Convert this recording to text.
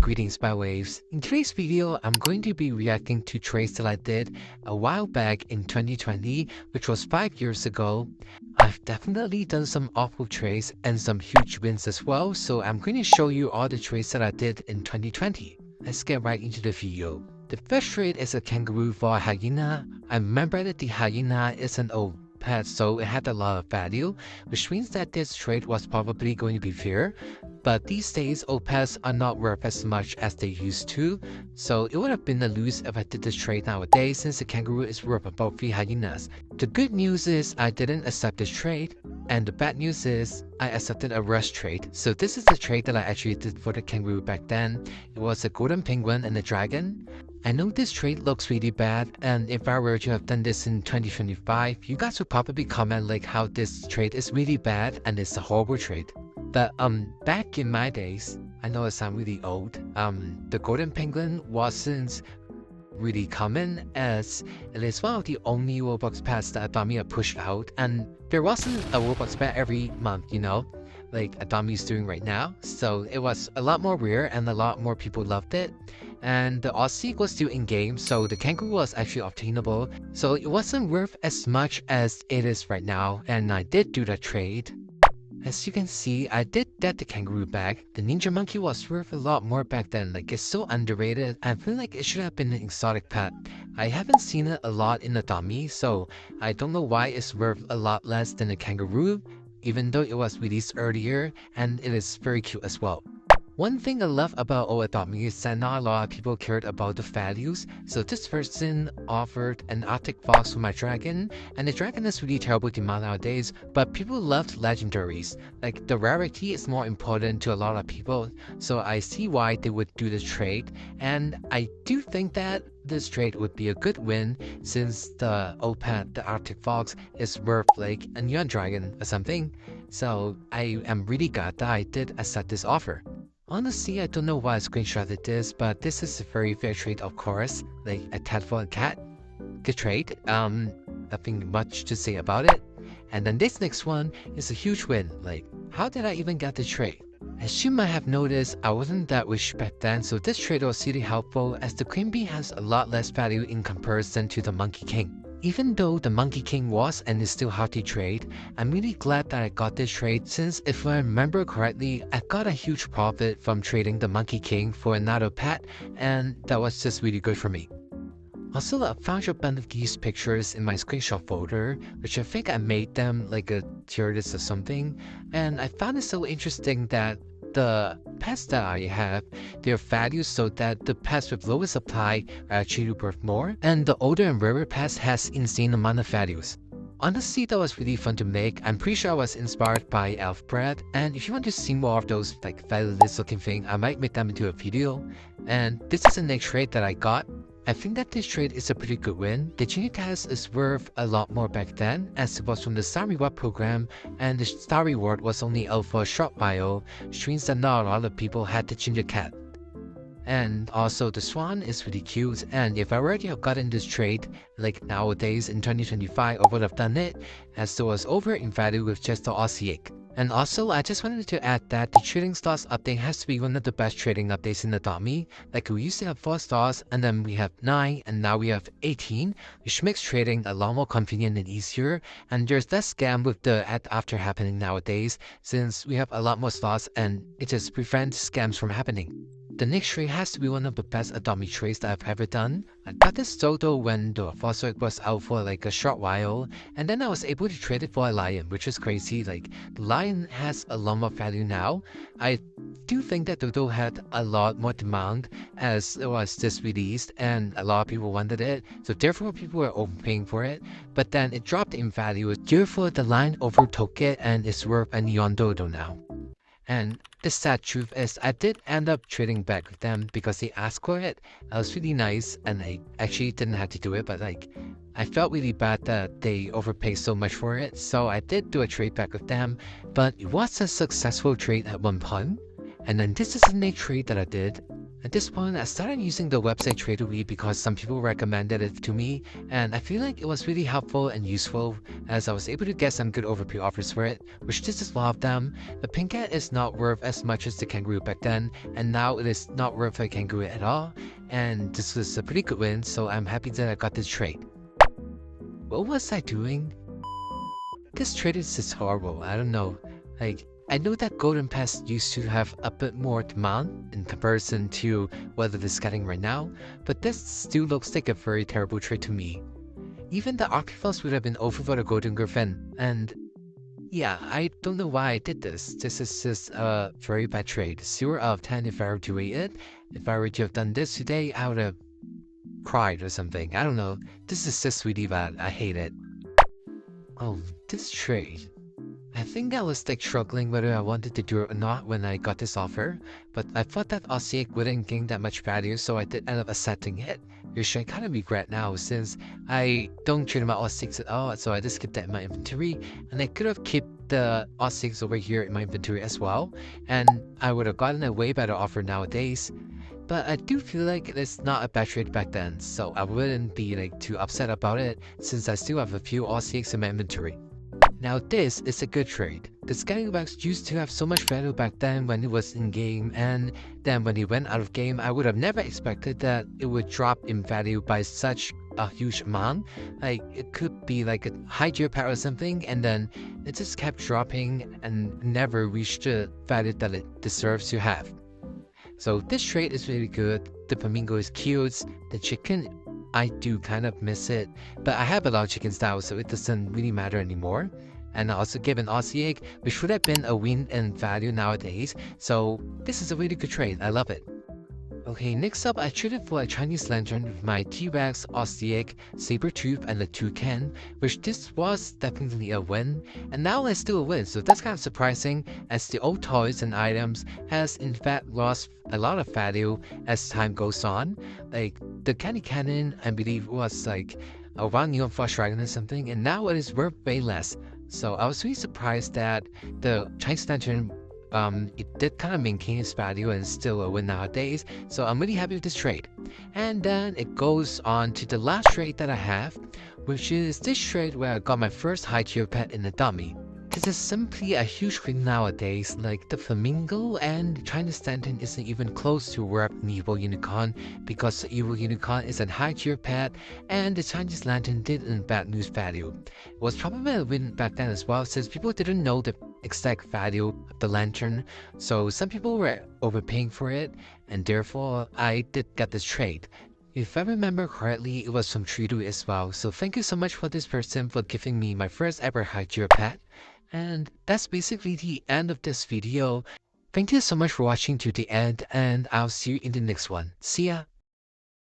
Greetings by waves. In today's video, I'm going to be reacting to trades that I did a while back in 2020, which was 5 years ago. I've definitely done some awful trades and some huge wins as well, so I'm going to show you all the trades that I did in 2020. Let's get right into the video. The first trade is a kangaroo for a hyena. I remember that the hyena is an old pet, so it had a lot of value, which means that this trade was probably going to be fair. But these days, old pets are not worth as much as they used to, so it would have been a lose if I did this trade nowadays since the kangaroo is worth about 3 hyenas. The good news is I didn't accept this trade, and the bad news is I accepted a rush trade. So this is the trade that I actually did for the kangaroo back then. It was a golden penguin and a dragon. I know this trade looks really bad, and if I were to have done this in 2025, you guys would probably comment like how this trade is really bad and it's a horrible trade. But back in my days, I know I sound really old, the golden penguin wasn't really common, as it is one of the only Roblox pets that Adobe pushed out, and there wasn't a Roblox pet every month, you know, like Adobe is doing right now. So it was a lot more rare and a lot more people loved it. And the Aussie was still in game, so the kangaroo was actually obtainable, so it wasn't worth as much as it is right now, and I did do that trade. As you can see, I did get the kangaroo back. The ninja monkey was worth a lot more back then, like it's so underrated. I feel like it should have been an exotic pet. I haven't seen it a lot in the dummy, so I don't know why it's worth a lot less than the kangaroo, even though it was released earlier, and it is very cute as well. One thing I love about old Adobe is that not a lot of people cared about the values, so this person offered an Arctic fox for my dragon, and the dragon is really terrible to mount nowadays, but people loved legendaries. Like, the rarity is more important to a lot of people, so I see why they would do this trade, and I do think that this trade would be a good win since the old pet, the Arctic fox, is worth like a neon dragon or something, so I am really glad that I did accept this offer. Honestly, I don't know why I screenshotted this, but this is a very fair trade, of course. Like a cat for a cat. Good trade. Nothing much to say about it. And then this next one is a huge win. Like, how did I even get the trade? As you might have noticed, I wasn't that rich back then, so this trade was really helpful as the queen bee has a lot less value in comparison to the monkey king. Even though the Monkey King was and is still hard to trade, I'm really glad that I got this trade since if I remember correctly, I got a huge profit from trading the Monkey King for another pet, and that was just really good for me. Also, I found a bunch of these pictures in my screenshot folder, which I think I made them like a tier list or something, and I found it so interesting that the pets that I have, their values so that the pets with lower supply are actually worth more, and the older and rarer pets has insane amount of values. Honestly, that was really fun to make. I'm pretty sure I was inspired by elf bread, and if you want to see more of those like valueless looking thing, I might make them into a video. And this is the next trade that I got. I think that this trade is a pretty good win. The genie test is worth a lot more back then, as it was from the Star Reward program, and the Star Reward was only out for a short while, which means that not a lot of people had the ginger cat. And also the swan is really cute, and if I already have gotten this trade, like nowadays in 2025, I would have done it, as it was over in value with just the Aussie egg. And also, I just wanted to add that the trading stars update has to be one of the best trading updates in the dummy. Like, we used to have 4 stars, and then we have 9, and now we have 18, which makes trading a lot more convenient and easier. And there's less scam with the after happening nowadays, since we have a lot more stars, and it just prevents scams from happening. The next trade has to be one of the best Adobe trades that I've ever done. I got this Zoto when the fossil egg was out for like a short while, and then I was able to trade it for a lion, which is crazy. Like, the lion has a lot more value now. I do think that Zoto had a lot more demand as it was just released and a lot of people wanted it, so therefore people were overpaying for it, but then it dropped in value, therefore the lion overtook it and is worth a neon dodo now. And the sad truth is I did end up trading back with them because they asked for it. It was really nice, and I actually didn't have to do it, but like, I felt really bad that they overpaid so much for it, so I did do a trade back with them, but it was a successful trade at one point. And then this is the next trade that I did. At this point, I started using the website Tradeaway because some people recommended it to me, and I feel like it was really helpful and useful as I was able to get some good overpay offers for it, which this is one of them. The pink cat is not worth as much as the kangaroo back then, and now it is not worth a kangaroo at all, and this was a pretty good win, so I'm happy that I got this trade. What was I doing? This trade is just horrible, I don't know. I know that Golden Pass used to have a bit more demand in comparison to what it is getting right now, but this still looks like a very terrible trade to me. Even the Octopus would have been over for the Golden Griffin, and yeah, I don't know why I did this. This is just a very bad trade. 0 out of 10 if I were to rate it. If I were to have done this today, I would have cried or something. I don't know. This is just really bad. I hate it. Oh, this trade. I think I was like struggling whether I wanted to do it or not when I got this offer, but I thought that Aussie egg wouldn't gain that much value, so I did end up accepting it, which I kind of regret now since I don't trade my Aussie eggs at all, so I just kept that in my inventory, and I could have kept the Aussie eggs over here in my inventory as well, and I would have gotten a way better offer nowadays. But I do feel like it's not a bad trade back then, so I wouldn't be like too upset about it since I still have a few Aussie eggs in my inventory. Now this is a good trade. The Scallywags used to have so much value back then when it was in game, and then when it went out of game, I would have never expected that it would drop in value by such a huge amount. Like it could be like a high tier pair or something, and then it just kept dropping and never reached the value that it deserves to have. So this trade is really good. The flamingo is cute. The chicken, I do kind of miss it, but I have a lot of chickens now, so it doesn't really matter anymore. And I also give an Aussie egg, which would have been a win in value nowadays, so this is a really good trade. I love it. Okay, next up, I traded for a Chinese lantern with my T-Rex, Aussie egg, saber tooth, and the toucan, which this was definitely a win, and now it's still a win, so that's kind of surprising, as the old toys and items has in fact lost a lot of value as time goes on. Like the candy cannon, I believe was like around neon frost dragon or something, and now it is worth way less. So I was really surprised that the Chinese lantern it did kind of maintain its value and still a win nowadays, so I'm really happy with this trade. And then it goes on to the last trade that I have, which is this trade where I got my first high tier pet in a dummy. This is simply a huge win nowadays, like the flamingo and China's lantern isn't even close to worth an evil unicorn because the evil unicorn is a high tier pet and the Chinese lantern did in bad news value. It was probably a win back then as well since people didn't know the exact value of the lantern, so some people were overpaying for it, and therefore I did get this trade. If I remember correctly, it was from Tridu as well, so thank you so much for this person for giving me my first ever high tier pet. And that's basically the end of this video. Thank you so much for watching to the end, and I'll see you in the next one. See ya!